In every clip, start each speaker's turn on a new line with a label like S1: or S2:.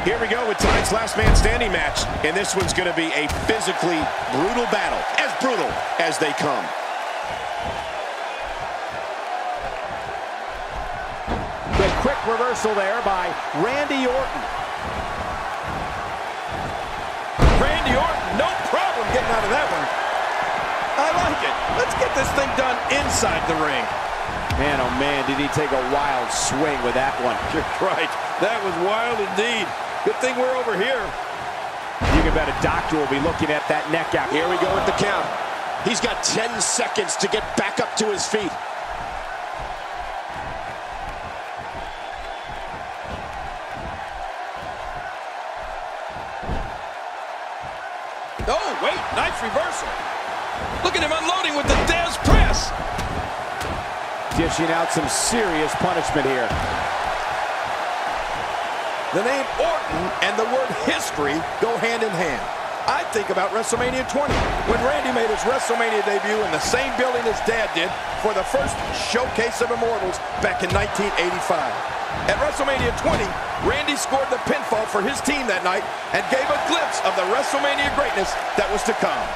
S1: Here we go with tonight's last man standing match. And this one's going to be a physically brutal battle. As brutal as they come.
S2: The quick reversal there by Randy Orton.
S3: Randy Orton, no problem getting out of that one. I like it. Let's get this thing done inside the ring.
S2: Man, oh man, did he take a wild swing with that one.
S3: You're right. That was wild indeed. Good thing we're over here.
S2: You can bet a doctor will be looking at that neck out.
S1: Here we go with the count. He's got 10 seconds to get back up to his feet.
S3: Oh, wait, nice reversal. Look at him unloading with the Dez press.
S2: Dishing out some serious punishment here.
S3: The name Orton and the word history go hand in hand. I think about WrestleMania 20, when Randy made his WrestleMania debut in the same building his dad did for the first Showcase of Immortals back in 1985. At WrestleMania 20, Randy scored the pinfall for his team that night and gave a glimpse of the WrestleMania greatness that was to come.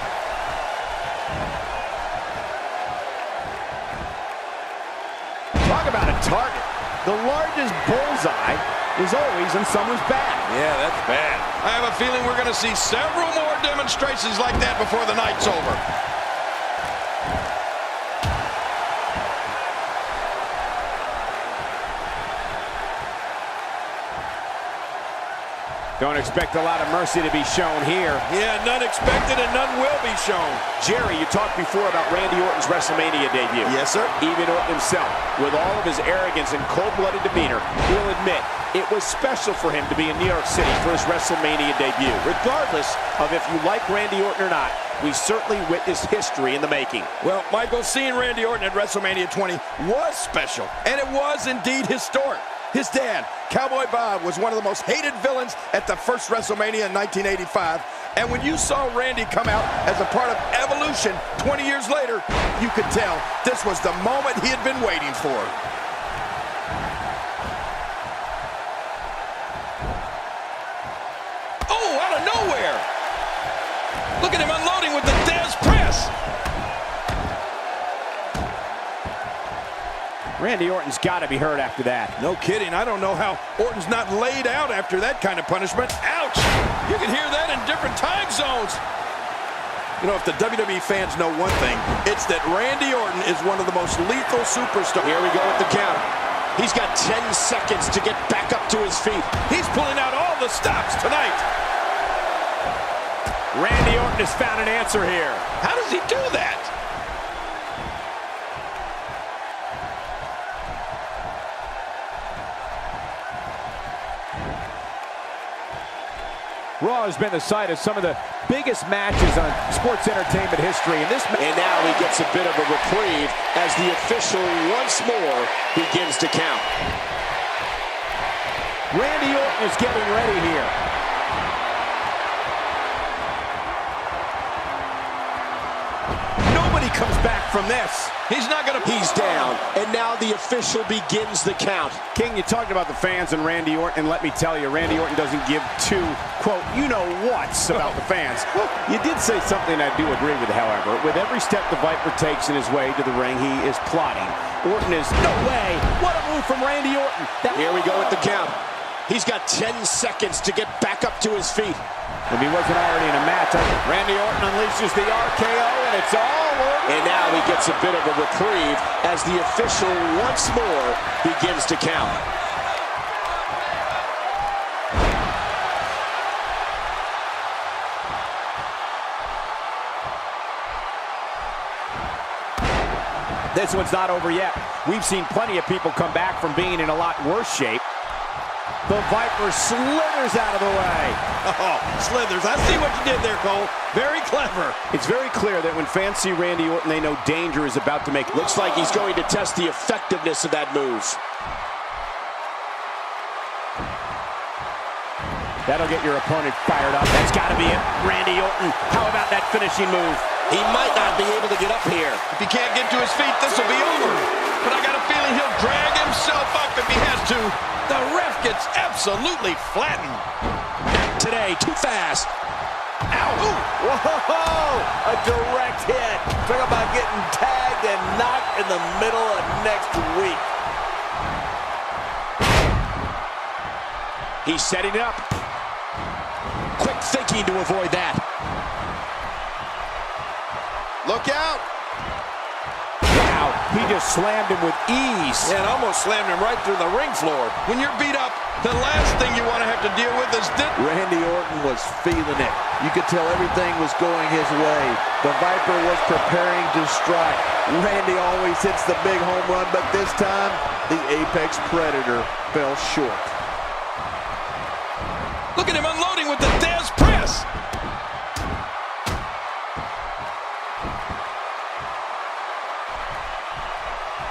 S2: Talk about a target. The largest bullseye is always in someone's back.
S3: Yeah, that's bad. I have a feeling we're going to see several more demonstrations like that before the night's over.
S2: Don't expect a lot of mercy to be shown here.
S3: Yeah, none expected and none will be shown.
S1: Jerry, you talked before about Randy Orton's WrestleMania debut.
S3: Yes, sir.
S1: Even Orton himself, with all of his arrogance and cold-blooded demeanor, will admit it was special for him to be in New York City for his WrestleMania debut. Regardless of if you like Randy Orton or not, we certainly witnessed history in the making.
S3: Well, Michael, seeing Randy Orton at WrestleMania 20 was special, and it was indeed historic. His dad, Cowboy Bob, was one of the most hated villains at the first WrestleMania in 1985. And when you saw Randy come out as a part of Evolution 20 years later, you could tell this was the moment he had been waiting for. Oh, out of nowhere! Look at him unloading with the Dez press!
S2: Randy Orton's got to be hurt after that.
S3: No kidding. I don't know how Orton's not laid out after that kind of punishment. Ouch! You can hear that in different time zones. You know, if the WWE fans know one thing, it's that Randy Orton is one of the most lethal superstars.
S1: Here we go with the count. He's got 10 seconds to get back up to his feet.
S3: He's pulling out all the stops tonight.
S2: Randy Orton has found an answer here.
S3: How does he do that?
S2: Raw has been the site of some of the biggest matches on sports entertainment history.
S1: And now he gets a bit of a reprieve as the official once more begins to count.
S2: Randy Orton is getting ready here.
S1: Nobody comes back from this.
S3: He's not going to...
S1: He's down, and now the official begins the count.
S2: King, you talked about the fans and Randy Orton, and let me tell you, Randy Orton doesn't give two, quote, you-know-whats about the fans. You did say something I do agree with, however. With every step the Viper takes in his way to the ring, he is plotting. Orton is, no way! What a move from Randy Orton!
S1: Here we go with the count. He's got 10 seconds to get back up to his feet.
S2: If he wasn't already in a match, Randy Orton unleashes the RKO, and it's all over.
S1: And now he gets a bit of a reprieve as the official once more begins to count.
S2: This one's not over yet. We've seen plenty of people come back from being in a lot worse shape. The Viper slithers out of the way.
S3: Oh, slithers. I see what you did there, Cole. Very clever.
S1: It's very clear that when fans see Randy Orton, they know danger is about to make. Looks like he's going to test the effectiveness of that move.
S2: That'll get your opponent fired up. That's got to be it. Randy Orton, how about that finishing move?
S1: He might not be able to get up here.
S3: If he can't get to his feet, this will be over. but I got a feeling he'll drag himself up if he has to. The ref gets absolutely flattened.
S1: Today, too fast.
S3: Ow! Ooh.
S4: Whoa! A direct hit. Talk about getting tagged and knocked in the middle of next week.
S1: He's setting it up. Quick thinking to avoid that.
S3: Look out!
S2: Wow, he just slammed him with ease.
S3: And almost slammed him right through the ring floor. When you're beat up, the last thing you want to have to deal with is this.
S4: Randy Orton was feeling it. You could tell everything was going his way. The Viper was preparing to strike. Randy always hits the big home run, but this time, the Apex Predator fell short.
S3: Look at him unloading with the Dez press.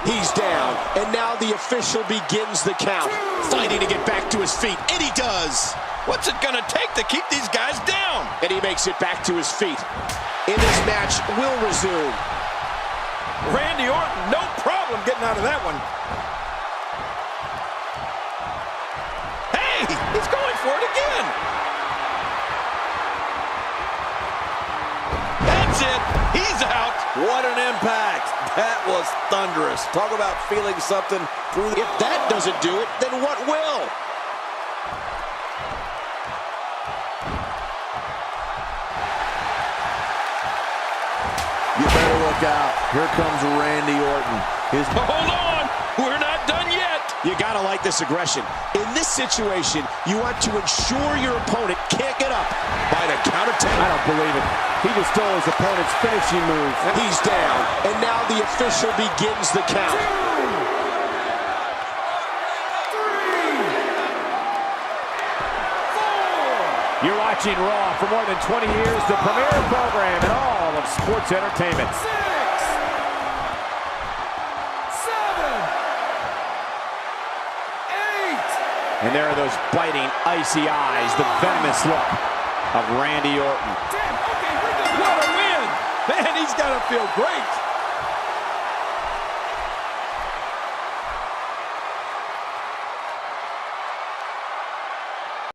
S1: He's down, and now the official begins the count. Fighting to get back to his feet, and he does.
S3: What's it gonna take to keep these guys down?
S1: And he makes it back to his feet. And this match will resume.
S3: Randy Orton, no problem getting out of that one. Hey, he's going for it again. That's it, he's out.
S4: What an impact. That was thunderous. Talk about feeling something through the...
S1: If that doesn't do it, then what will?
S4: You better look out. Here comes Randy Orton.
S3: Hold on, we're not done yet.
S1: You gotta like this aggression. In this situation, you want to ensure your opponent can't get up by the count of 10.
S2: I don't believe it. He just stole his opponent's finishing move.
S1: He's down, and now the official begins the count.
S2: You're watching Raw. For more than 20 years, the premier program in all of sports entertainment.
S5: 6, 7, 8.
S2: And there are those biting, icy eyes, the venomous look of Randy Orton.
S3: What a win! Man, he's got to feel great.